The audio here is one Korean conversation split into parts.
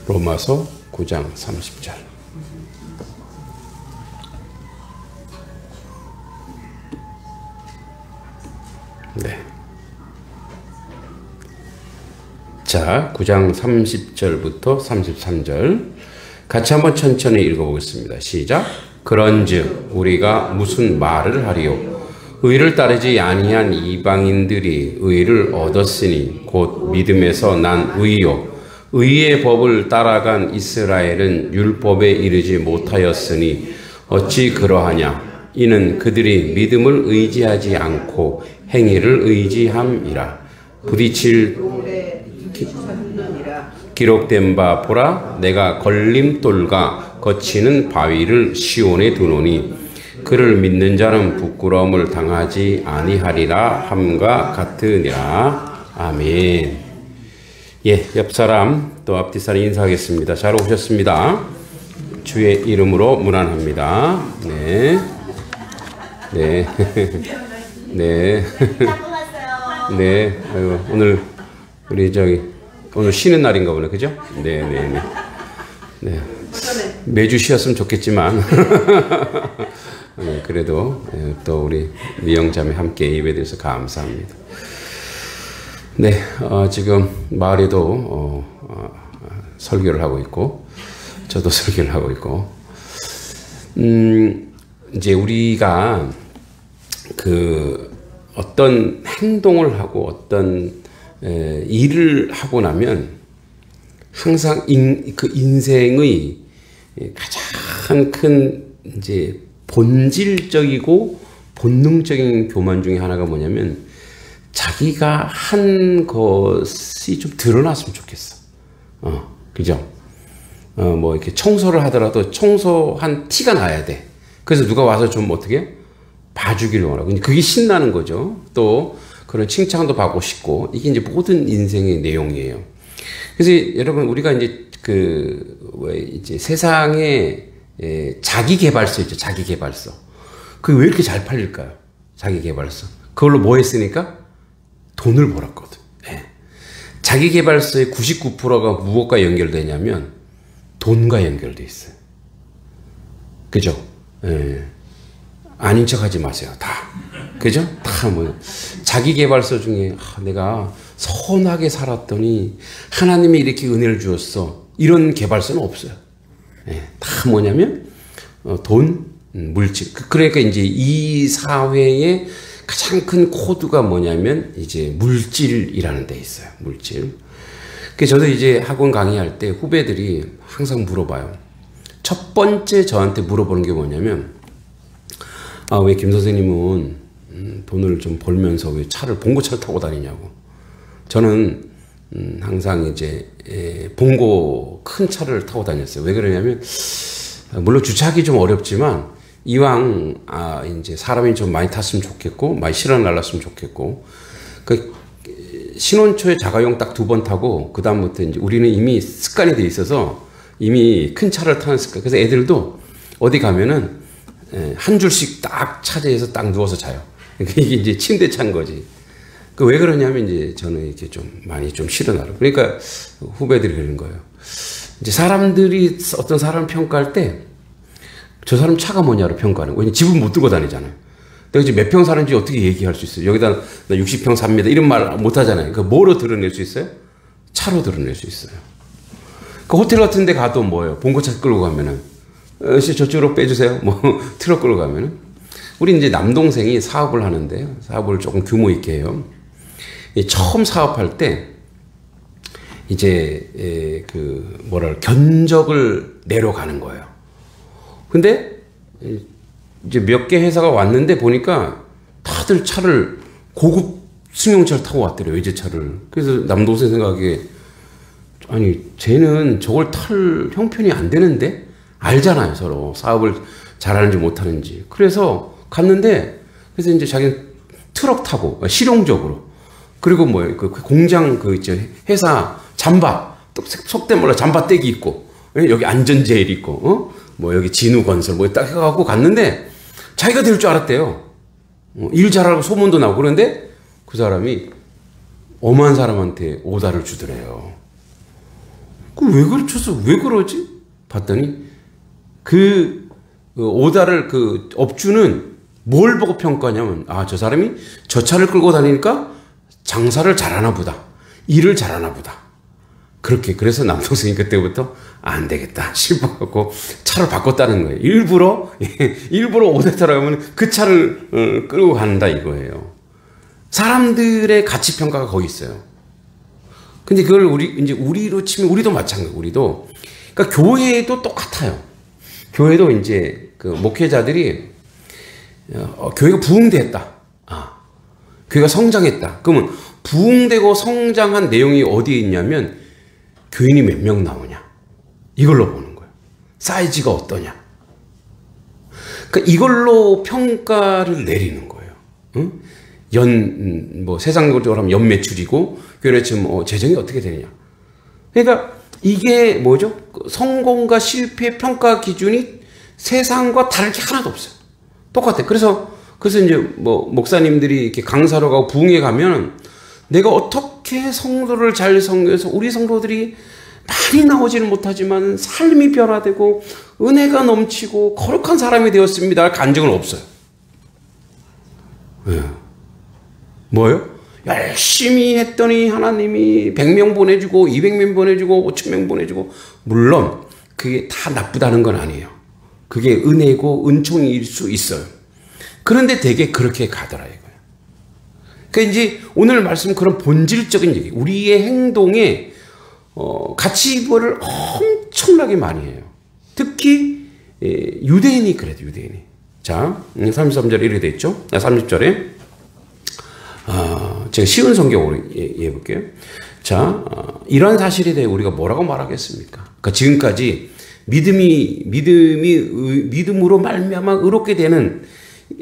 로마서 9장 30절. 네. 자, 9장 30절부터 33절 같이 한번 천천히 읽어보겠습니다. 시작. 그런즉 우리가 무슨 말을 하리요? 의를 따르지 아니한 이방인들이 의를 얻었으니 곧 믿음에서 난 의요. 의의 법을 따라간 이스라엘은 율법에 이르지 못하였으니 어찌 그러하냐? 이는 그들이 믿음을 의지하지 않고 행위를 의지함이라. 부딪힐 기록된 바 보라, 내가 걸림돌과 거치는 바위를 시온에 두노니 그를 믿는 자는 부끄러움을 당하지 아니하리라 함과 같으니라. 아멘. 예, 옆 사람 또 앞뒤 사람 인사하겠습니다. 잘 오셨습니다. 주의 이름으로 문안합니다. 네, 네, 네, 네. 아이고, 오늘 우리 오늘 쉬는 날인가 보네, 그죠? 네, 네, 네. 네. 매주 쉬었으면 좋겠지만 네, 그래도 또 우리 미영자매 함께 예배드려서 감사합니다. 네, 지금 마을에도 설교를 하고 있고 저도 설교를 하고 있고 이제 우리가 그 어떤 행동을 하고 어떤 일을 하고 나면 항상 그 인생의 가장 큰 이제 본질적이고 본능적인 교만 중에 하나가 뭐냐면 자기가 한 것이 좀 드러났으면 좋겠어. 그죠? 뭐 이렇게 청소를 하더라도 청소한 티가 나야 돼. 그래서 누가 와서 좀 어떻게 봐주기를 원하고 그게 신나는 거죠. 또 그런 칭찬도 받고 싶고 이게 이제 모든 인생의 내용이에요. 그래서 여러분 우리가 이제 이제 세상에 자기 개발서 있죠. 자기 개발서. 그게 왜 이렇게 잘 팔릴까요? 자기 개발서. 그걸로 뭐 했으니까? 돈을 벌었거든. 네. 자기 개발서의 99%가 무엇과 연결되냐면 돈과 연결돼 있어요. 그죠? 네. 아닌 척 하지 마세요. 다. 그죠? 다 뭐 자기 개발서 중에 내가 선하게 살았더니 하나님이 이렇게 은혜를 주었어. 이런 개발서는 없어요. 네. 다 뭐냐면 돈, 물질. 그러니까 이제 이 사회의 가장 큰 코드가 뭐냐면 이제 물질이라는 데 있어요. 물질. 그래서 저도 이제 학원 강의할 때 후배들이 항상 물어봐요. 첫 번째 저한테 물어보는 게 뭐냐면 왜 김 선생님은 돈을 좀 벌면서 왜 봉고차를 타고 다니냐고. 저는 항상 이제 봉고 큰 차를 타고 다녔어요. 왜 그러냐면 물론 주차하기 좀 어렵지만 이왕 이제 사람이 좀 많이 탔으면 좋겠고 많이 실어 날랐으면 좋겠고 그 신혼초에 자가용 딱 2번 타고 그 다음부터 이제 우리는 이미 습관이 돼 있어서 이미 큰 차를 타는 습관. 그래서 애들도 어디 가면은 한 줄씩 딱 차지해서 딱 누워서 자요. 이게 이제 침대 찬 거지. 그 왜 그러냐면 이제 저는 이렇게 좀 많이 좀 실어 날라. 그러니까 후배들이 그러는 거예요. 이제 사람들이 어떤 사람을 평가할 때 저 사람 차가 뭐냐로 평가하는 거예요. 왜냐면 집은 못 들고 다니잖아요. 내가 지금 몇 평 사는지 어떻게 얘기할 수 있어요? 여기다 나 60평 삽니다. 이런 말 못 하잖아요. 그 뭐로 드러낼 수 있어요? 차로 드러낼 수 있어요. 그 호텔 같은 데 가도 뭐예요? 봉고차 끌고 가면은 저쪽으로 빼주세요. 뭐 트럭 끌고 가면은. 우리 이제 남동생이 사업을 하는데요. 사업을 조금 규모 있게 해요. 처음 사업할 때 이제 견적을 내려가는 거예요. 근데 이제 몇 개 회사가 왔는데 보니까 다들 차를 고급 승용차를 타고 왔더래요. 외제차를. 그래서 남동생 생각에 아니 쟤는 저걸 탈 형편이 안 되는데 알잖아요. 서로 사업을 잘하는지 못하는지. 그래서 갔는데 그래서 이제 자기는 트럭 타고 실용적으로 그리고 뭐예요? 그 공장 회사 잠바 또 속된 말로 잠바 떼기 입고 여기 안전제일 있고 뭐 여기 진우건설 뭐 딱 해갖고 갔는데 자기가 될 줄 알았대요. 일 잘하고 소문도 나고. 그런데 그 사람이 엄한 사람한테 오다를 주더래요. 왜 그러셔서 왜 그러지? 봤더니 그 오다를 그 업주는 뭘 보고 평가하냐면 저 사람이 저 차를 끌고 다니니까 장사를 잘하나 보다. 일을 잘하나 보다. 그래서 남동생이 그때부터 안 되겠다 싶어갖고 차를 바꿨다는 거예요. 일부러 오대타라고 하면 그 차를 끌고 간다 이거예요. 사람들의 가치 평가가 거기 있어요. 근데 그걸 우리로 치면 우리도 마찬가지. 그러니까 교회도 똑같아요. 교회도 이제 그 목회자들이 교회가 부흥됐다. 교회가 성장했다. 그러면 부흥되고 성장한 내용이 어디에 있냐면 교인이 몇 명 나오냐. 이걸로 보는 거예요. 사이즈가 어떠냐. 그러니까 이걸로 평가를 내리는 거예요. 응? 세상적으로 하면 연 매출이고, 교회 지금 재정이 어떻게 되느냐. 그러니까 이게 뭐죠? 성공과 실패 평가 기준이 세상과 다를 게 하나도 없어요. 똑같아요. 그래서 이제 목사님들이 이렇게 강사로 가고 부흥회 가면 내가 어떻게 성도를 잘 섬겨서 우리 성도들이 많이 나오지는 못하지만 삶이 변화되고 은혜가 넘치고 거룩한 사람이 되었습니다 할 간증은 없어요. 네. 뭐요? 열심히 했더니 하나님이 100명 보내주고 200명 보내주고 5,000명 보내주고. 물론 그게 다 나쁘다는 건 아니에요. 그게 은혜고 은총일 수 있어요. 그런데 되게 그렇게 가더라 이거예요. 그러니까 이제 오늘 말씀 그런 본질적인 얘기, 우리의 행동에 가치부여를 엄청나게 많이 해요. 특히 유대인이 그래도 유대인이. 자, 33절에 이렇게 돼 있죠. 30절에 제가 쉬운 성경으로 이해해 볼게요. 자, 이러한 사실에 대해 우리가 뭐라고 말하겠습니까? 그러니까 지금까지 믿음으로 말미암아 의롭게 되는,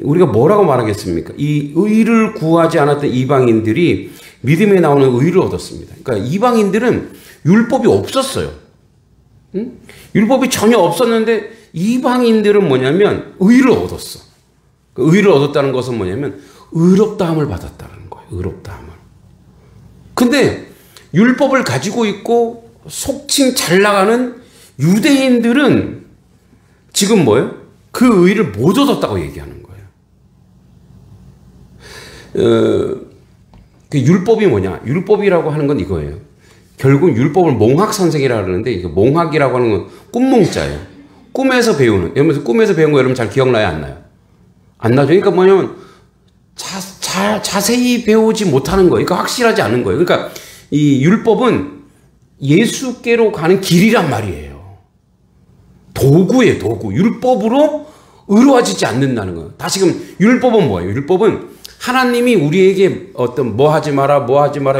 우리가 뭐라고 말하겠습니까? 이 의를 구하지 않았던 이방인들이 믿음에 나오는 의를 얻었습니다. 그러니까 이방인들은 율법이 없었어요. 응? 율법이 전혀 없었는데 이방인들은 뭐냐면 의를 얻었어. 그 의를 얻었다는 것은 뭐냐면 의롭다함을 받았다는 거예요. 의롭다함을. 근데 율법을 가지고 있고 속칭 잘 나가는 유대인들은 지금 뭐예요? 그 의를 못 얻었다고 얘기하는 거예요. 그 율법이 뭐냐? 율법이라고 하는 건 이거예요. 결국 율법을 몽학선생이라고 그러는데, 이거 몽학이라고 하는 건 꿈몽자예요. 꿈에서 배우는. 여러분, 꿈에서 배운 거 여러분 잘 기억나요? 안 나요? 안 나죠? 그러니까 뭐냐면, 자세히 배우지 못하는 거예요. 그러니까 확실하지 않은 거예요. 그러니까 이 율법은 예수께로 가는 길이란 말이에요. 도구예요, 도구. 율법으로 의로워지지 않는다는 거예요. 다시금 율법은 뭐예요? 율법은 하나님이 우리에게 어떤 뭐 하지 마라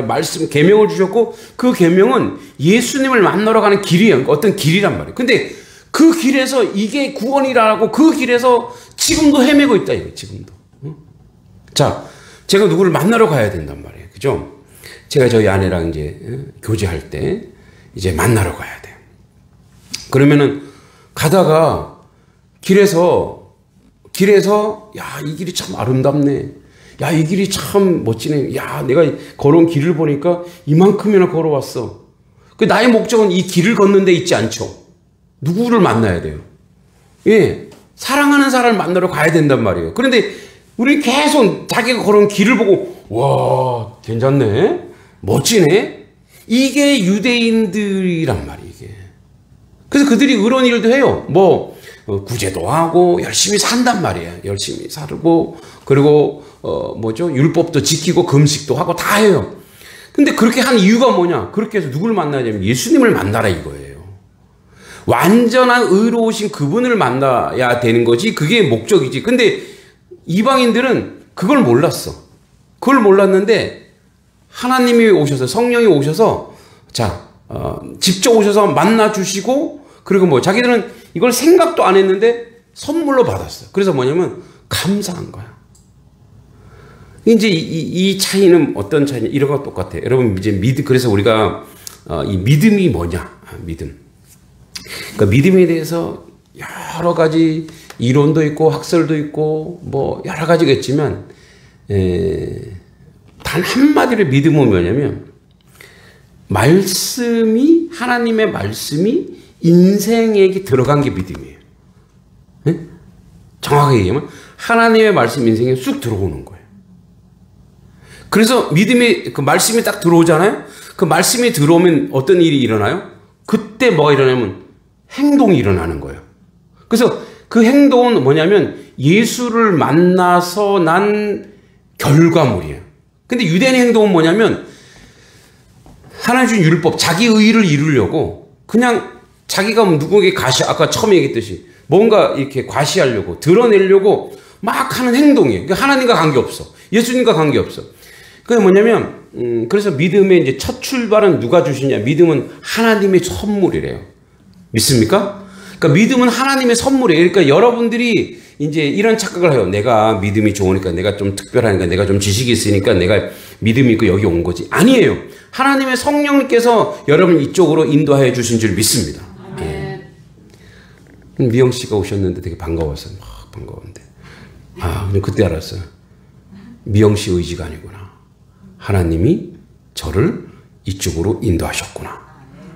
말씀 계명을 주셨고, 그 계명은 예수님을 만나러 가는 길이에요. 어떤 길이란 말이에요. 근데 그 길에서 이게 구원이라고 그 길에서 지금도 헤매고 있다 이거 지금도. 자, 제가 누구를 만나러 가야 된단 말이에요. 그죠? 제가 저희 아내랑 이제 교제할 때 이제 만나러 가야 돼요. 그러면은 가다가 길에서 야, 이 길이 참 아름답네. 야, 이 길이 참 멋지네. 야, 내가 걸어온 길을 보니까 이만큼이나 걸어왔어. 그 나의 목적은 이 길을 걷는 데 있지 않죠. 누구를 만나야 돼요. 예. 사랑하는 사람을 만나러 가야 된단 말이에요. 그런데 우리 계속 자기가 걸어온 길을 보고, 와, 괜찮네. 멋지네. 이게 유대인들이란 말이에요, 이게. 그래서 그들이 의로운 일도 해요. 구제도 하고 열심히 산단 말이에요. 열심히 살고, 그리고 율법도 지키고 금식도 하고 다 해요. 근데 그렇게 한 이유가 뭐냐? 그렇게 해서 누구를 만나야 되면 예수님을 만나라 이거예요. 완전한 의로우신 그분을 만나야 되는 거지, 그게 목적이지. 근데 이방인들은 그걸 몰랐어. 그걸 몰랐는데 하나님이 오셔서, 성령이 오셔서, 직접 오셔서 만나 주시고, 그리고 자기들은 이걸 생각도 안 했는데 선물로 받았어요. 그래서 뭐냐면 감사한 거야. 이제 이 차이는 어떤 차이냐? 이런 거 똑같아요. 여러분, 이제 그래서 우리가 이 믿음이 뭐냐? 믿음. 그러니까 믿음에 대해서 여러 가지 이론도 있고 학설도 있고 여러 가지가 있지만, 단 한마디로 믿음은 뭐냐면 하나님의 말씀이 인생에게 들어간 게 믿음이에요. 네? 정확하게 얘기하면 하나님의 말씀 인생에 쑥 들어오는 거예요. 그래서 그 말씀이 딱 들어오잖아요. 그 말씀이 들어오면 어떤 일이 일어나요? 그때 뭐가 일어나면 행동이 일어나는 거예요. 그래서 그 행동은 뭐냐면 예수를 만나서 난 결과물이에요. 근데 유대인의 행동은 뭐냐면 하나님 준 율법, 자기 의의를 이루려고 그냥 자기가 누구에게 아까 처음에 얘기했듯이 뭔가 이렇게 과시하려고 드러내려고 막 하는 행동이에요. 그러니까 하나님과 관계없어. 예수님과 관계없어. 그게 뭐냐면 그래서 믿음의 이제 첫 출발은 누가 주시냐? 믿음은 하나님의 선물이래요. 믿습니까? 그러니까 믿음은 하나님의 선물이에요. 그러니까 여러분들이 이제 이런 착각을 해요. 내가 믿음이 좋으니까, 내가 좀 특별하니까, 내가 좀 지식이 있으니까 내가 믿음이 있고 여기 온 거지. 아니에요. 하나님의 성령님께서 여러분 이쪽으로 인도하여 주신 줄 믿습니다. 네. 미영 씨가 오셨는데 되게 반가웠어요. 반가웠는데. 근데 그때 알았어요. 미영 씨 의지가 아니구나. 하나님이 저를 이쪽으로 인도하셨구나.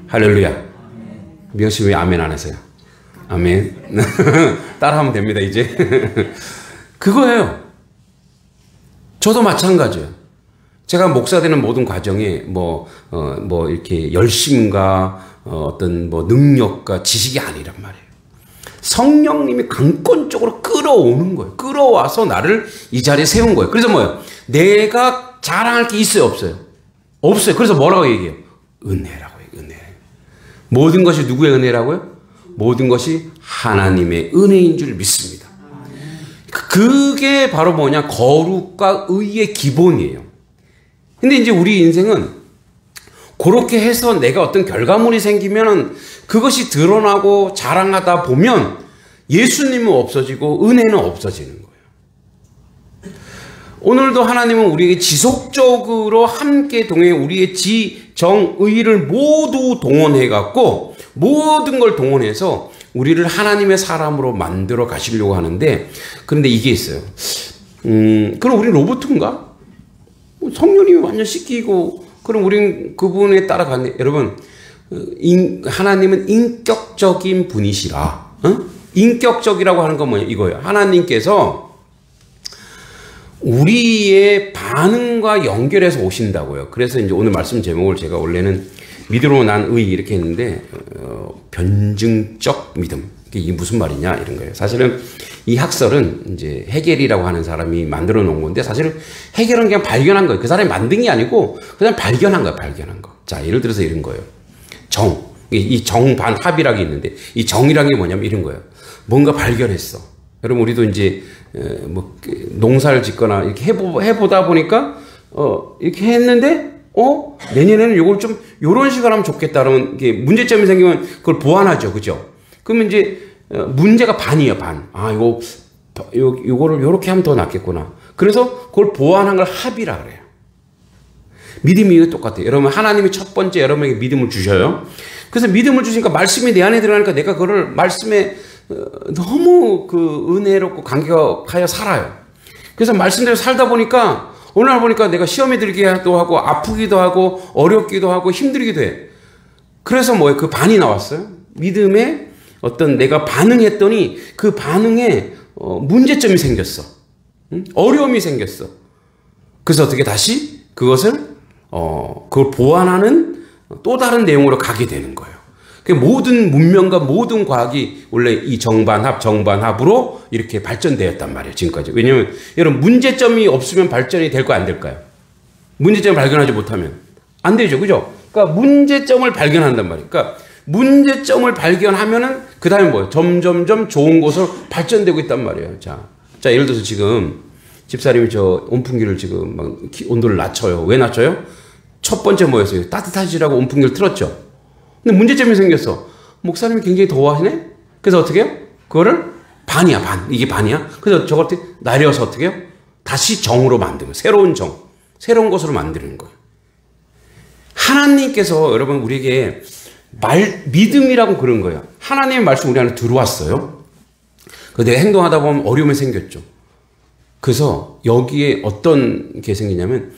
할렐루야. 미영 씨 왜 아멘 안 하세요? 아멘. 따라하면 됩니다, 이제. 그거예요. 저도 마찬가지예요. 제가 목사 되는 모든 과정에 이렇게 열심과 어떤 능력과 지식이 아니란 말이에요. 성령님이 강권적으로 끌어오는 거예요. 끌어와서 나를 이 자리에 세운 거예요. 그래서 뭐예요? 내가 자랑할 게 있어요, 없어요? 없어요. 그래서 뭐라고 얘기해요? 은혜라고 해요, 은혜. 모든 것이 누구의 은혜라고요? 모든 것이 하나님의 은혜인 줄 믿습니다. 그게 바로 뭐냐? 거룩과 의의 기본이에요. 근데 이제 우리 인생은 그렇게 해서 내가 어떤 결과물이 생기면 그것이 드러나고 자랑하다 보면 예수님은 없어지고 은혜는 없어지는 거예요. 오늘도 하나님은 우리에게 지속적으로 함께 동행해 우리의 지, 정, 의를 모두 동원해갖고 모든 걸 동원해서 우리를 하나님의 사람으로 만들어 가시려고 하는데, 그런데 이게 있어요. 그럼 우린 로봇인가? 성령님이 완전 씻기고 그럼 우린 그분에 따라가네. 여러분, 하나님은 인격적인 분이시라. 인격적이라고 하는 건 뭐냐? 이거예요. 하나님께서 우리의 반응과 연결해서 오신다고요. 그래서 이제 오늘 말씀 제목을 제가 원래는 믿음으로 난 의 이렇게 했는데 변증적 믿음. 이게 무슨 말이냐 이런 거예요. 사실은 이 학설은 이제 헤겔이라고 하는 사람이 만들어 놓은 건데, 사실은 헤겔은 그냥 발견한 거예요. 그 사람이 만든 게 아니고 그냥 발견한 거예요. 발견한 거. 자, 예를 들어서 이런 거예요. 이 정반합이라는 게 있는데, 이 정이라는 게 뭐냐면 이런 거예요. 뭔가 발견했어. 여러분, 우리도 이제 농사를 짓거나 이렇게 해보다 보니까 이렇게 했는데 내년에는 요걸 좀 요런 식으로 하면 좋겠다. 그러면 이게 문제점이 생기면 그걸 보완하죠. 그죠? 그러면 이제 문제가 반이에요, 반. 요거를 요렇게 하면 더 낫겠구나. 그래서 그걸 보완한 걸 합이라 그래요. 믿음이 똑같아요. 여러분, 하나님이 첫 번째 여러분에게 믿음을 주셔요. 그래서 믿음을 주시니까 말씀이 내 안에 들어가니까 내가 그거를 말씀에 너무 은혜롭고 감격하여 살아요. 그래서 말씀대로 살다 보니까 어느 날 보니까 내가 시험에 들기도 하고 아프기도 하고 어렵기도 하고 힘들기도 해. 그래서 그 반이 나왔어요. 믿음에 어떤 내가 반응했더니 그 반응에 문제점이 생겼어. 어려움이 생겼어. 그래서 어떻게 다시 그것을 그걸 보완하는 또 다른 내용으로 가게 되는 거예요. 모든 문명과 모든 과학이 원래 이 정반합으로 이렇게 발전되었단 말이에요, 지금까지. 왜냐면, 여러분, 문제점이 없으면 발전이 될까요, 안 될까요? 문제점을 발견하지 못하면. 안 되죠, 그죠? 그러니까 문제점을 발견한단 말이에요. 그러니까 문제점을 발견하면은, 그 다음에 뭐예요? 점점점 좋은 곳으로 발전되고 있단 말이에요. 자, 예를 들어서 지금, 집사님이 온풍기를 지금 막 온도를 낮춰요. 왜 낮춰요? 첫 번째 뭐였어요? 따뜻하시라고 온풍기를 틀었죠. 근데 문제점이 생겼어. 목사님이 굉장히 더워하시네? 그래서 어떻게 해요? 그거를 반이야, 반. 이게 반이야? 그래서 저걸 내려서 어떻게 해요? 다시 정으로 만드는 거예요. 새로운 정. 새로운 것으로 만드는 거예요. 하나님께서 여러분 우리에게 믿음이라고 그런 거예요. 하나님의 말씀 우리 안에 들어왔어요. 내가 행동하다 보면 어려움이 생겼죠. 그래서 여기에 어떤 게 생기냐면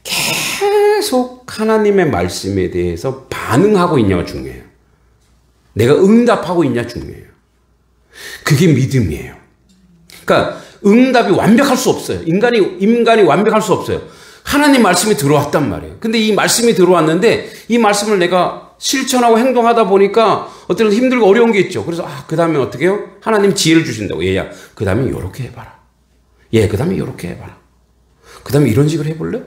계속 하나님의 말씀에 대해서 반응하고 있냐가 중요해요. 내가 응답하고 있냐 중요해요. 그게 믿음이에요. 그러니까 응답이 완벽할 수 없어요. 인간이 완벽할 수 없어요. 하나님 말씀이 들어왔단 말이에요. 근데 이 말씀이 들어왔는데 이 말씀을 내가 실천하고 행동하다 보니까 어떤 힘들고 어려운 게 있죠. 그래서 그 다음에 어떻게 해요? 하나님 지혜를 주신다고. 얘야 그 다음에 이렇게 해봐라. 얘 그 다음에 이렇게 해봐라. 그 다음에 이런 식으로 해볼래?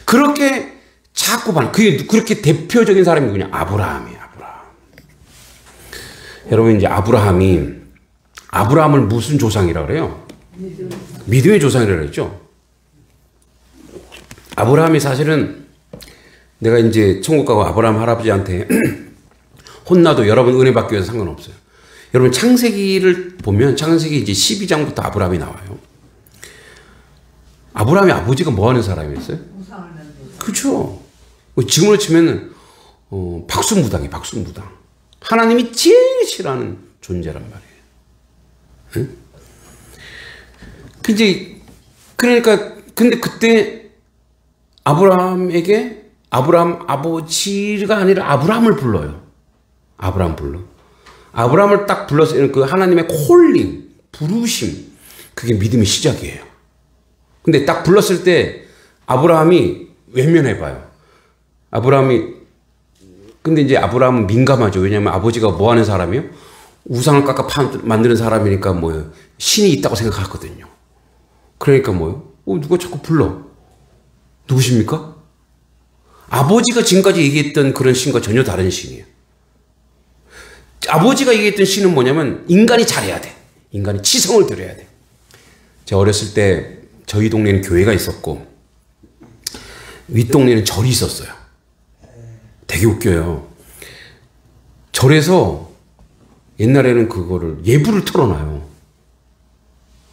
그렇게 자꾸 그렇게 대표적인 사람이 그냥 아브라함이에요. 아브라함. 여러분 이제 아브라함을 무슨 조상이라고 그래요? 믿음의 조상이라고 그랬죠. 아브라함이 사실은 내가 이제 천국 가고 아브라함 할아버지한테 혼나도 여러분 은혜 받기 위해서 상관없어요. 여러분 창세기를 보면 창세기 이제 12장부터 아브라함이 나와요. 아브라함의 아버지가 뭐 하는 사람이었어요? 그렇죠. 지금으로 치면은 박수무당이에요. 박수무당. 하나님이 제일 싫어하는 존재란 말이에요. 응? 그러니까 근데 그때 아브라함에게 아브라함 아버지가 아니라 아브라함을 불러요. 아브라함 불러. 아브라함을 딱 불렀을 때 그 하나님의 콜링, 부르심, 그게 믿음의 시작이에요. 근데 딱 불렀을 때 아브라함이 외면해봐요. 근데 이제 아브라함은 민감하죠. 왜냐하면 아버지가 뭐 하는 사람이요? 우상을 깎아 만드는 사람이니까 뭐예요? 신이 있다고 생각하거든요. 그러니까 뭐예요? 누가 자꾸 불러? 누구십니까? 아버지가 지금까지 얘기했던 그런 신과 전혀 다른 신이에요. 아버지가 얘기했던 신은 뭐냐면 인간이 잘해야 돼. 인간이 치성을 들여야 돼. 제가 어렸을 때 저희 동네는 교회가 있었고 윗동네는 절이 있었어요. 되게 웃겨요. 절에서 옛날에는 그거를 예불을 틀어놔요.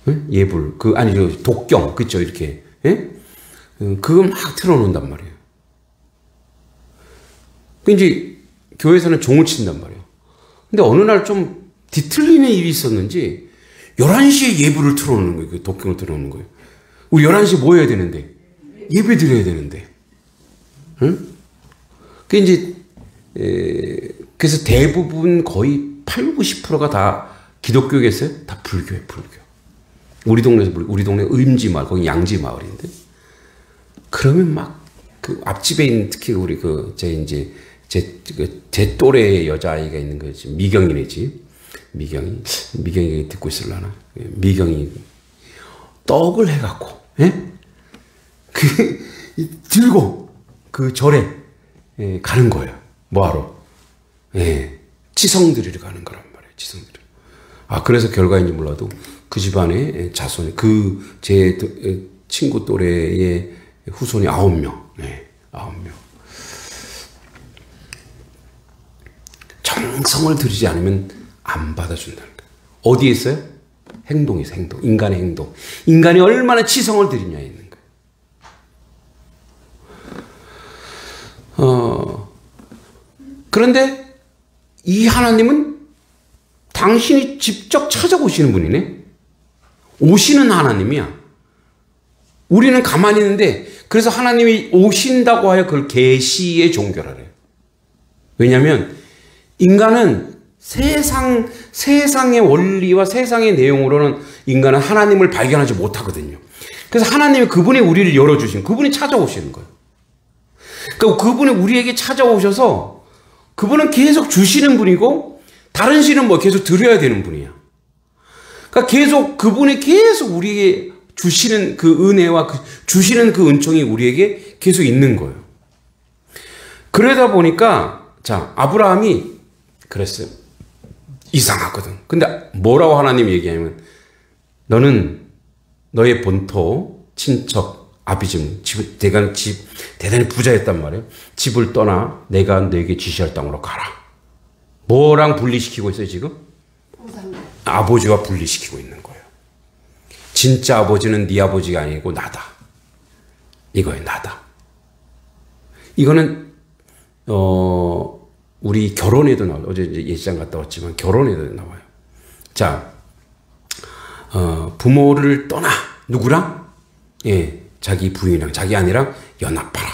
응? 예불. 독경. 그쵸? 이렇게. 예? 그거 막 틀어놓는단 말이에요. 이제 교회에서는 종을 친단 말이에요. 근데 어느 날 좀 뒤틀리는 일이 있었는지 11시에 예불을 틀어놓는 거예요. 독경을 틀어놓는 거예요. 우리 11시에 뭐 해야 되는데? 예배 드려야 되는데. 응? 그래서 대부분 거의 80, 90%가 다 기독교겠어요? 다 불교예요, 불교. 우리 동네 음지 마을, 거기 양지 마을인데. 그러면 막 그 앞집에 있는 특히 우리 제 또래의 여자아이가 있는 거지. 미경이네 집. 미경이 듣고 있을라나? 미경이 떡을 해갖고, 예? 들고 그 절에 가는 거예요. 뭐하러? 예. 치성드리러 가는 거란 말이에요. 치성드리러. 그래서 결과인지 몰라도 그 집안의 자손이, 제 친구 또래의 후손이 9명. 네, 9명. 정성을 들이지 않으면 안 받아준다는 거예요. 어디에 있어요? 행동이죠, 행동. 인간의 행동. 인간이 얼마나 치성을 들이냐에 있는 거예요. 그런데 이 하나님은 당신이 직접 찾아오시는 분이네. 오시는 하나님이야. 우리는 가만히 있는데, 그래서 하나님이 오신다고 하여 그걸 계시의 종교라래요. 왜냐하면 인간은 세상의 원리와 세상의 내용으로는 인간은 하나님을 발견하지 못하거든요. 그래서 하나님이 그분이 우리를 열어주신, 그분이 찾아오시는 거예요. 그러니까 그분이 우리에게 찾아오셔서 그분은 계속 주시는 분이고 다른 신은 계속 드려야 되는 분이야. 그러니까 그분이 계속 우리에게 주시는 그 은혜와 주시는 그 은총이 우리에게 계속 있는 거예요. 그러다 보니까 아브라함이 그랬어요. 이상하거든. 근데 뭐라고 하나님이 얘기하냐면 너는 너의 본토, 친척, 아비집, 대단히 부자였단 말이에요. 집을 떠나 내가 너에게 지시할 땅으로 가라. 뭐랑 분리시키고 있어요 지금? 아버지와 분리시키고 있는 거예요. 진짜 아버지는 네 아버지가 아니고 나다. 이거예요, 나다. 이거는 우리 결혼에도 나와요. 어제 이제 예시장 갔다 왔지만 결혼에도 나와요. 부모를 떠나 누구랑? 예, 자기 부인이랑 자기 아내랑 연합하라.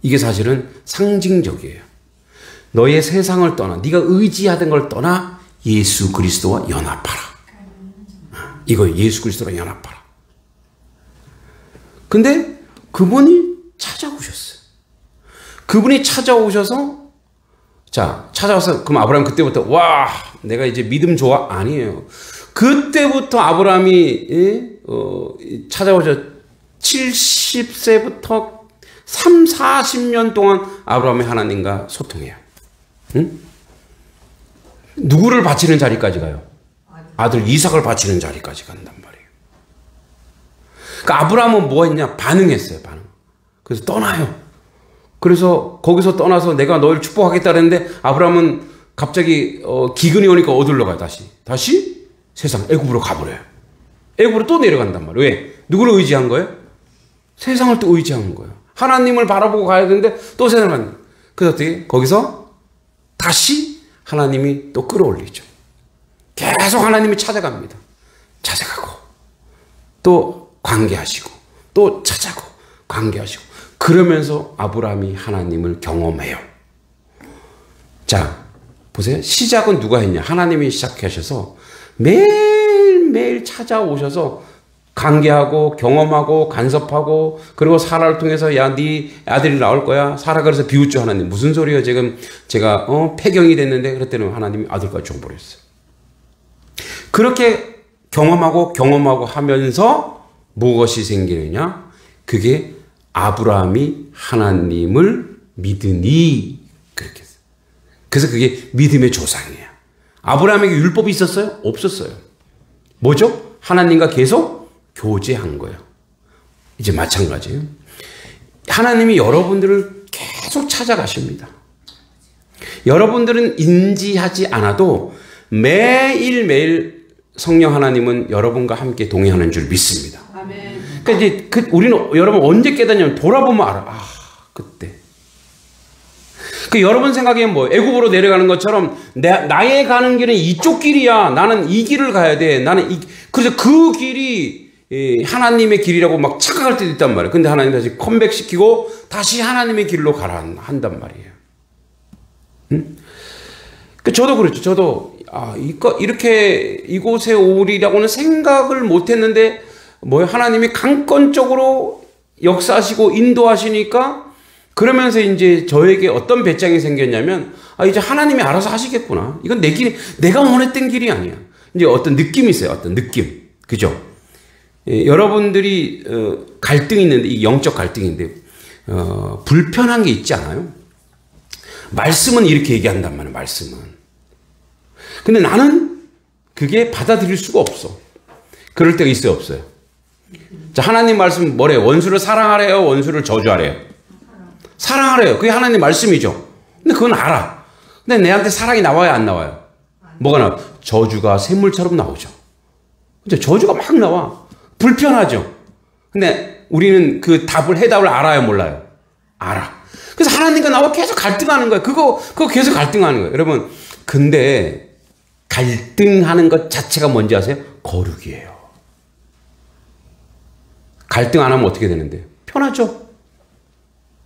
이게 사실은 상징적이에요. 너의 세상을 떠나, 네가 의지하던 걸 떠나 예수 그리스도와 연합하라. 이거 예수 그리스도와 연합하라. 근데 그분이 찾아오셨어요. 그분이 찾아오셔서, 자, 찾아와서, 그럼 아브라함 그때부터, 와, 내가 이제 믿음 좋아? 아니에요. 그때부터 아브라함이, 찾아오셔 70세부터 3, 40년 동안 아브라함이 하나님과 소통해요. 응? 누구를 바치는 자리까지 가요? 아들 이삭을 바치는 자리까지 간단 말이에요. 그러니까 아브라함은 뭐 했냐? 반응했어요, 반응. 그래서 떠나요. 그래서 거기서 떠나서 내가 너를 축복하겠다 그랬는데 아브라함은 갑자기 기근이 오니까 어디로 가요? 다시 세상 애굽으로 가버려요. 애굽으로 또 내려간단 말이에요. 왜? 누구를 의지한 거예요? 세상을 또 의지한 거예요. 하나님을 바라보고 가야 되는데 또 세상을 가는 거예요. 그래서 어떻게? 거기서 다시 하나님이 또 끌어올리죠. 계속 하나님이 찾아갑니다. 찾아가고 또 관계하시고 또 찾아고 관계하시고 그러면서 아브라함이 하나님을 경험해요. 자, 보세요. 시작은 누가 했냐? 하나님이 시작하셔서 매일매일 찾아오셔서 관계하고 경험하고 간섭하고 그리고 사라를 통해서 야, 네 아들이 나올 거야. 사라 그래서 비웃죠 하나님. 무슨 소리예요? 지금 제가 폐경이 됐는데 그랬더니 하나님이 아들까지 줘버렸어요. 그렇게 경험하고 하면서 무엇이 생기느냐? 그게 아브라함이 하나님을 믿으니 그렇게 했어요. 그래서 그게 믿음의 조상이에요. 아브라함에게 율법이 있었어요? 없었어요. 뭐죠? 하나님과 계속 교제한 거예요. 이제 마찬가지예요. 하나님이 여러분들을 계속 찾아가십니다. 여러분들은 인지하지 않아도 매일매일 성령 하나님은 여러분과 함께 동행하는 줄 믿습니다. 아멘. 그러니까 이제 우리는 여러분 언제 깨닫냐면 돌아보면 알아. 아, 그때. 그 여러분 생각엔 뭐 애굽으로 내려가는 것처럼 나의 가는 길은 이쪽 길이야. 나는 이 길을 가야 돼. 그래서 그 길이 하나님의 길이라고 막 착각할 때도 있단 말이에요. 근데 하나님 다시 컴백시키고 다시 하나님의 길로 가라 한단 말이에요. 응? 저도 그렇죠. 저도 이렇게 이곳에 오리라고는 생각을 못했는데 뭐요? 하나님이 강권적으로 역사하시고 인도하시니까 그러면서 이제 저에게 어떤 배짱이 생겼냐면 이제 하나님이 알아서 하시겠구나. 이건 내 길이 내가 원했던 길이 아니야. 이제 어떤 느낌이 있어요. 어떤 느낌. 그죠? 여러분들이 갈등이 있는데 이 영적 갈등인데 불편한 게 있지 않아요? 말씀은 이렇게 얘기한단 말이에요. 말씀은. 근데 나는 그게 받아들일 수가 없어. 그럴 때가 있어요, 없어요? 자, 하나님 말씀 뭐래요? 원수를 사랑하래요? 원수를 저주하래요? 사랑하래요. 그게 하나님 말씀이죠. 근데 그건 알아. 근데 내한테 사랑이 나와요, 안 나와요? 뭐가 나와? 저주가 샘물처럼 나오죠. 그죠? 저주가 막 나와. 불편하죠. 근데 우리는 그 해답을 알아요, 몰라요? 알아. 그래서 하나님과 나와 계속 갈등하는 거예요. 그거 계속 갈등하는 거예요. 여러분, 근데 갈등하는 것 자체가 뭔지 아세요? 거룩이에요. 갈등 안 하면 어떻게 되는데? 편하죠?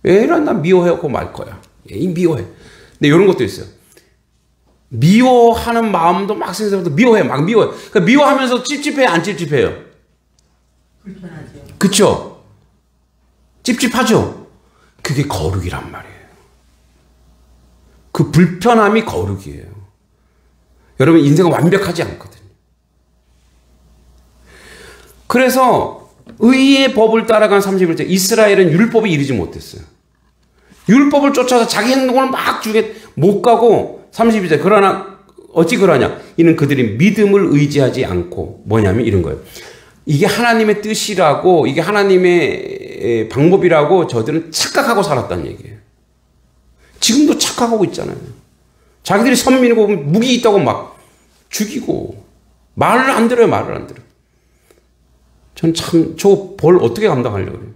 얘랑 나 미워하고 말 거야. 얘 미워해. 근데 이런 것도 있어요. 미워하는 마음도 막 생겨서 미워해. 막 미워해. 그러니까 미워하면서 찝찝해, 안 찝찝해요? 불편하죠. 그쵸? 찝찝하죠? 그게 거룩이란 말이에요. 그 불편함이 거룩이에요. 여러분, 인생은 완벽하지 않거든요. 그래서 의의 법을 따라간 31절 이스라엘은 율법에 이르지 못했어요. 율법을 쫓아서 자기 행동을 막 주게 못 가고 32절 그러나 어찌 그러냐? 이는 그들이 믿음을 의지하지 않고 뭐냐면 이런 거예요. 이게 하나님의 뜻이라고 이게 하나님의 방법이라고 저들은 착각하고 살았다는 얘기예요. 지금도 착각하고 있잖아요. 자기들이 선민이고 무기 있다고 막 죽이고 말을 안 들어요. 말을 안 들어요. 전 참 저 벌 어떻게 감당하려고 그래요.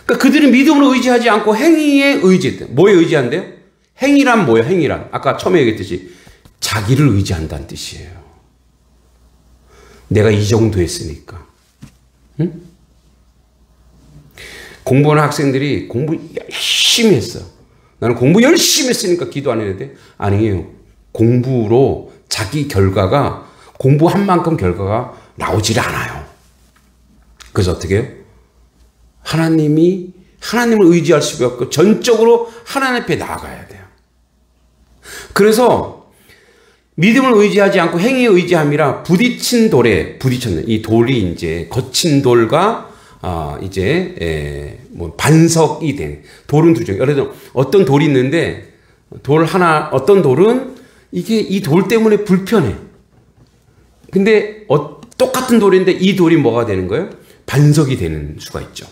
그러니까 그들이 믿음으로 의지하지 않고 행위에 의지했대요. 뭐에 의지한대요? 행위란 뭐예요? 행위란. 아까 처음에 얘기했듯이 자기를 의지한다는 뜻이에요. 내가 이 정도 했으니까. 응? 공부하는 학생들이 공부 열심히 했어. 나는 공부 열심히 했으니까 기도 안 해야 돼? 아니에요. 공부로 자기 결과가 공부한 만큼 결과가 나오질 않아요. 그래서 어떻게 해요? 하나님을 의지할 수밖에 없고 전적으로 하나님 앞에 나아가야 돼요. 그래서 믿음을 의지하지 않고 행위에 의지함이라 부딪힌 돌에 부딪혔네. 이 돌이 이제 거친 돌과 뭐 반석이 된 돌은 두 종. 예를 들어 어떤 돌이 있는데 어떤 돌은 이게 이 돌 때문에 불편해. 근데 똑같은 돌인데 이 돌이 뭐가 되는 거예요? 반석이 되는 수가 있죠.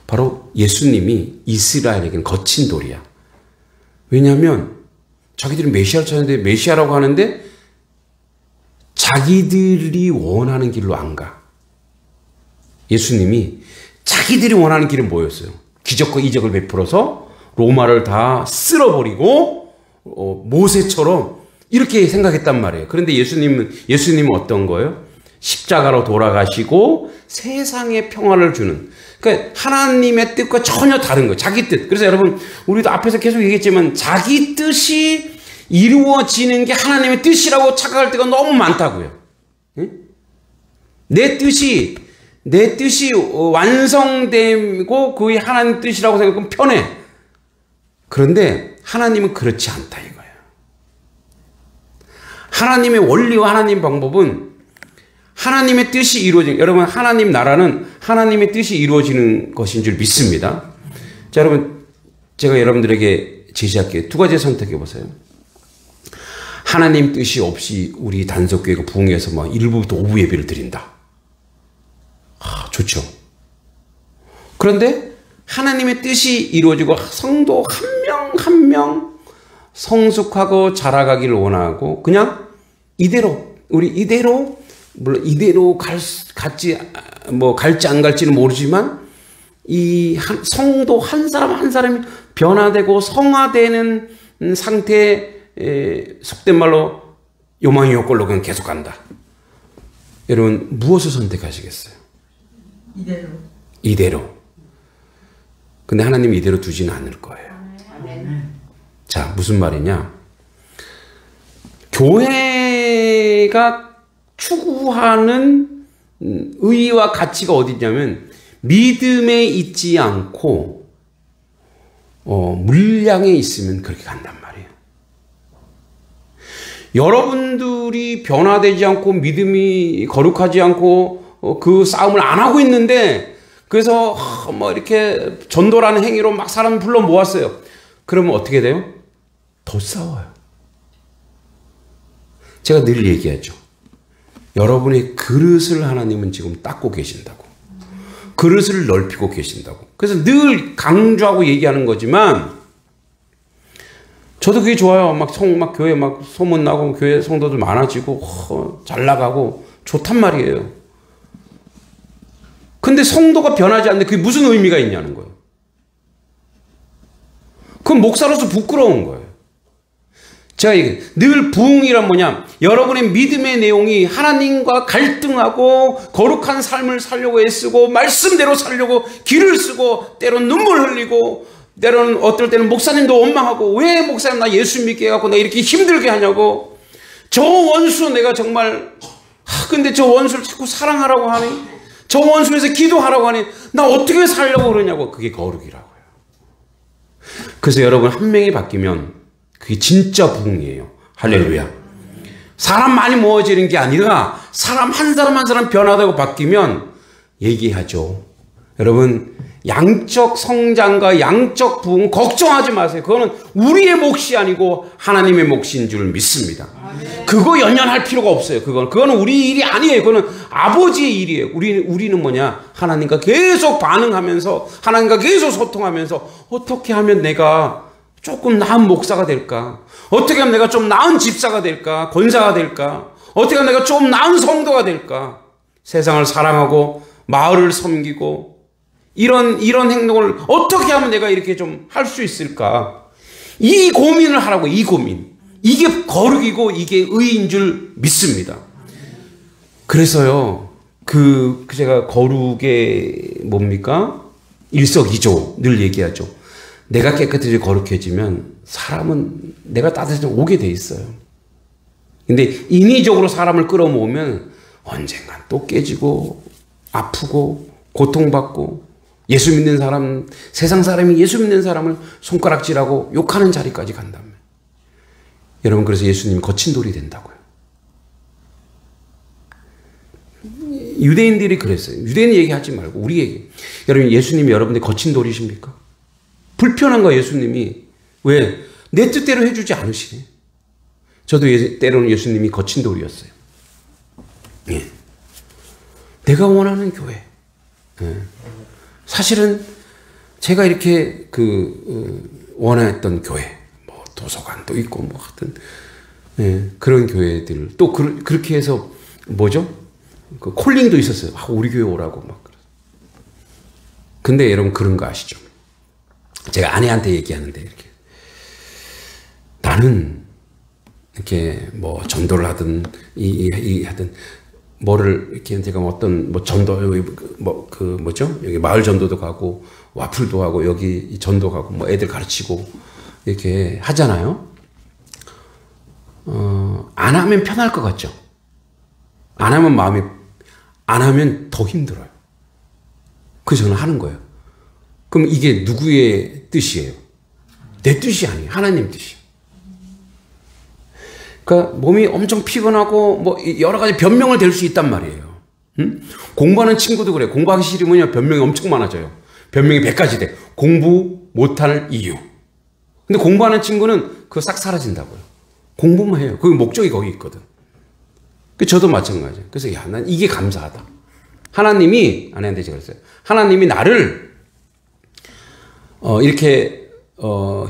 바로 예수님이 이스라엘에게는 거친 돌이야. 왜냐하면 자기들이 메시아를 찾는데 메시아라고 하는데 자기들이 원하는 길로 안 가. 예수님이 자기들이 원하는 길은 뭐였어요? 기적과 이적을 베풀어서 로마를 다 쓸어버리고 모세처럼 이렇게 생각했단 말이에요. 그런데 예수님은 어떤 거예요? 십자가로 돌아가시고 세상에 평화를 주는, 그러니까 하나님의 뜻과 전혀 다른 거예요. 자기 뜻. 그래서 여러분 우리도 앞에서 계속 얘기했지만 자기 뜻이 이루어지는 게 하나님의 뜻이라고 착각할 때가 너무 많다고요. 내 뜻이 완성되고 그게 하나님 뜻이라고 생각하면 편해. 그런데 하나님은 그렇지 않다 이거예요. 하나님의 원리와 하나님 방법은 하나님의 뜻이 이루어지는, 여러분 하나님 나라는 하나님의 뜻이 이루어지는 것인 줄 믿습니다. 자, 여러분 제가 여러분들에게 제시할게요. 두 가지 선택해 보세요. 하나님 뜻이 없이 우리 단속교회가 부흥해서 막 1부부터 5부 예배를 드린다. 좋죠. 그런데 하나님의 뜻이 이루어지고 성도 한 명 한 명 성숙하고 자라가기를 원하고 그냥 우리 이대로 물론 이대로 갈지 안 갈지는 모르지만 이 성도 한 사람 한 사람이 변화되고 성화되는 상태에 속된 말로 요망이 요꼴로 그냥 계속 간다. 여러분 무엇을 선택하시겠어요? 이대로. 근데 하나님 이대로 두지는 않을 거예요. 자, 무슨 말이냐? 교회가 추구하는 의의와 가치가 어디냐면 믿음에 있지 않고 물량에 있으면 그렇게 간단 말이에요. 여러분들이 변화되지 않고 믿음이 거룩하지 않고 그 싸움을 안 하고 있는데 그래서 뭐 이렇게 전도라는 행위로 막 사람 불러 모았어요. 그러면 어떻게 돼요? 더 싸워요. 제가 늘 얘기하죠. 여러분의 그릇을 하나님은 지금 닦고 계신다고. 그릇을 넓히고 계신다고. 그래서 늘 강조하고 얘기하는 거지만 저도 그게 좋아요. 막 교회 막 소문나고 교회 성도들 많아지고 잘 나가고 좋단 말이에요. 근데 성도가 변하지 않는데 그게 무슨 의미가 있냐는 거예요. 그건 목사로서 부끄러운 거예요. 제가 늘 부흥이란 뭐냐? 여러분의 믿음의 내용이 하나님과 갈등하고 거룩한 삶을 살려고 애쓰고 말씀대로 살려고 기를 쓰고 때로는 눈물 흘리고 때로는 어떨 때는 목사님도 원망하고 왜 목사님 나 예수 믿게 해갖고 나 이렇게 힘들게 하냐고. 저 원수 내가 정말 근데 저 원수를 자꾸 사랑하라고 하니 저 원수에서 기도하라고 하니 나 어떻게 살려고 그러냐고. 그게 거룩이라고요. 그래서 여러분 한 명이 바뀌면 그게 진짜 부흥이에요. 할렐루야. 사람 많이 모아지는 게 아니라 사람 한 사람 한 사람 변화되고 바뀌면 얘기하죠. 여러분 양적 성장과 양적 부흥 걱정하지 마세요. 그거는 우리의 몫이 아니고 하나님의 몫인 줄 믿습니다. 그거 연연할 필요가 없어요. 그거는 우리 일이 아니에요. 그거는 아버지의 일이에요. 우리는 뭐냐? 하나님과 계속 반응하면서 하나님과 계속 소통하면서 어떻게 하면 내가 조금 나은 목사가 될까? 어떻게 하면 내가 좀 나은 집사가 될까? 권사가 될까? 어떻게 하면 내가 좀 나은 성도가 될까? 세상을 사랑하고 마을을 섬기고 이런 행동을 어떻게 하면 내가 이렇게 좀 할 수 있을까? 이 고민을 하라고. 이 고민. 이게 거룩이고 이게 의인 줄 믿습니다. 그래서요. 제가 거룩의 뭡니까? 일석이조 늘 얘기하죠. 내가 깨끗해지고 거룩해지면 사람은 내가 따뜻해지면 오게 돼 있어요. 근데 인위적으로 사람을 끌어모으면 언젠간 또 깨지고 아프고 고통받고 예수 믿는 사람, 세상 사람이 예수 믿는 사람을 손가락질하고 욕하는 자리까지 간다면 여러분, 그래서 예수님이 거친 돌이 된다고요. 유대인들이 그랬어요. 유대인 얘기하지 말고 우리 얘기. 여러분, 예수님이 여러분들 거친 돌이십니까? 불편한 거 예수님이. 왜? 내 뜻대로 해주지 않으시네. 저도 때로는 예수님이 거친 돌이었어요. 예. 내가 원하는 교회. 예. 사실은 제가 이렇게 원했던 교회, 뭐 도서관도 있고 뭐 하여튼 예, 그런 교회들 또 그렇게 해서 뭐죠? 그 콜링도 있었어요. 아, 우리 교회 오라고 막. 근데 여러분 그런 거 아시죠? 제가 아내한테 얘기하는데 이렇게 나는 이렇게 뭐 전도를 하든 하든 뭐를 이렇게 제가 어떤 뭐 전도 뭐죠? 여기 마을 전도도 가고 와플도 하고 여기 전도 가고 뭐 애들 가르치고 이렇게 하잖아요. 안 하면 편할 것 같죠? 안 하면 더 힘들어요. 그래서 저는 하는 거예요. 그럼 이게 누구의 뜻이에요? 내 뜻이 아니에요. 하나님 뜻이에요. 그러니까 몸이 엄청 피곤하고 뭐 여러 가지 변명을 댈 수 있단 말이에요. 응? 공부하는 친구도 그래요. 공부하기 싫으면 변명이 엄청 많아져요. 변명이 100가지 돼. 공부 못할 이유. 근데 공부하는 친구는 그거 싹 사라진다고요. 공부만 해요. 그 목적이 거기 있거든. 저도 마찬가지예요. 그래서 난 이게 감사하다. 하나님이 아내한테 제가 그랬어요. 하나님이 나를 이렇게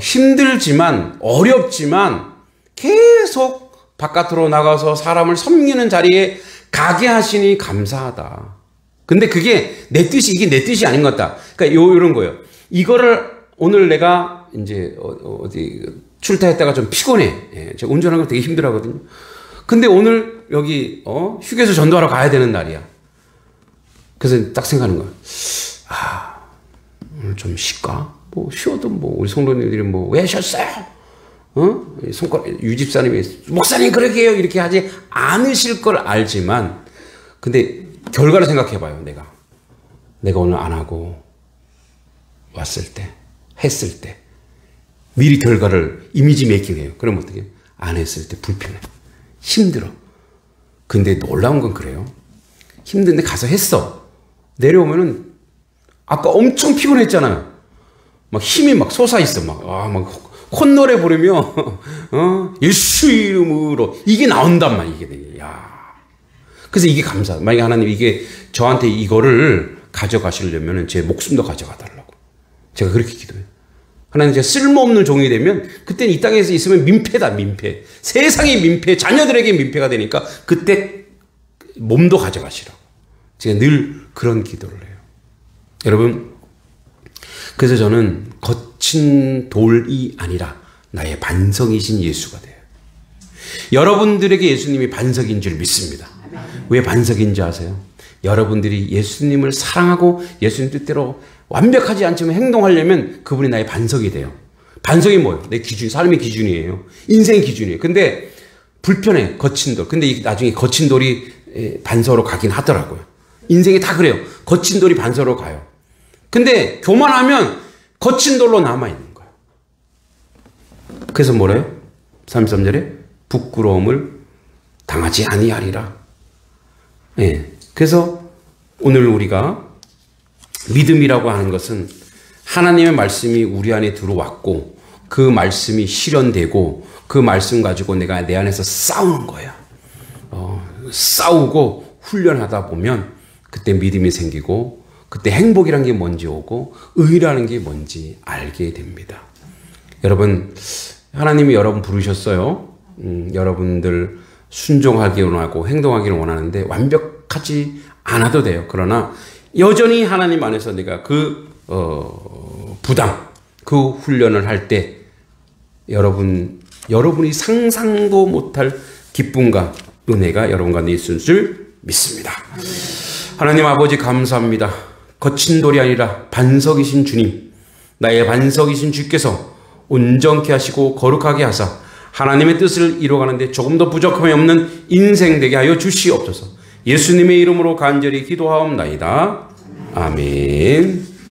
힘들지만 어렵지만 계속 바깥으로 나가서 사람을 섬기는 자리에 가게 하시니 감사하다. 근데 그게 내 뜻이 이게 내 뜻이 아닌 것 같다. 그러니까 이런 거예요. 이거를 오늘 내가 이제 어디 출타했다가 좀 피곤해. 예, 제가 운전하는 거 되게 힘들어하거든요. 근데 오늘 여기 휴게소 전도하러 가야 되는 날이야. 그래서 딱 생각하는 거야. 아, 오늘 좀 쉴까? 뭐 쉬어도 뭐 우리 성도님들이 뭐 왜 쉬었어요? 손가락 유집사님이 목사님 그렇게 해요 이렇게 하지 않으실 걸 알지만 근데 결과를 생각해봐요. 내가 오늘 안 하고 왔을 때 했을 때 미리 결과를 이미지 메이킹해요. 그럼 어떻게 해요? 안 했을 때 불편해. 힘들어. 근데 놀라운 건 그래요. 힘든데 가서 했어. 내려오면은 아까 엄청 피곤했잖아요. 막 힘이 막 솟아있어. 막 콧노래 부르며 예수 이름으로 이게 나온단 말이야. 이게. 야. 그래서 이게 감사. 만약에 하나님 이게 저한테 이거를 가져가시려면 제 목숨도 가져가달라고. 제가 그렇게 기도해요. 하나님 제가 쓸모없는 종이 되면 그때는 이 땅에서 있으면 민폐다. 민폐. 세상의 민폐. 자녀들에게 민폐가 되니까 그때 몸도 가져가시라고. 제가 늘 그런 기도를 해요. 여러분 그래서 저는 거친 돌이 아니라 나의 반석이신 예수가 돼요. 여러분들에게 예수님이 반석인 줄 믿습니다. 왜 반석인지 아세요? 여러분들이 예수님을 사랑하고 예수님 뜻대로 완벽하지 않지만 행동하려면 그분이 나의 반석이 돼요. 반석이 뭐예요? 내 기준, 삶의 기준이에요. 인생 기준이에요. 근데 불편해, 거친 돌. 근데 나중에 거친 돌이 반석으로 가긴 하더라고요. 인생이 다 그래요. 거친 돌이 반석으로 가요. 근데 교만하면 거친 돌로 남아있는 거예요. 그래서 뭐래요? 33절에 부끄러움을 당하지 아니하리라. 예. 그래서 오늘 우리가 믿음이라고 하는 것은 하나님의 말씀이 우리 안에 들어왔고 그 말씀이 실현되고 그 말씀 가지고 내가 내 안에서 싸우는 거예요. 싸우고 훈련하다 보면 그때 믿음이 생기고 그때 행복이라는 게 뭔지 오고 의라는 게 뭔지 알게 됩니다. 여러분 하나님이 여러분 부르셨어요. 여러분들 순종하기를 원하고 행동하기를 원하는데 완벽하지 않아도 돼요. 그러나 여전히 하나님 안에서 내가 그 부담, 그 훈련을 할 때 여러분이 상상도 못할 기쁨과 은혜가 여러분 가운데 있을 줄 믿습니다. 하나님 아버지 감사합니다. 거친 돌이 아니라 반석이신 주님, 나의 반석이신 주께서 온전케 하시고 거룩하게 하사 하나님의 뜻을 이루어가는데 조금 더 부족함이 없는 인생 되게 하여 주시옵소서. 예수님의 이름으로 간절히 기도하옵나이다. 아멘.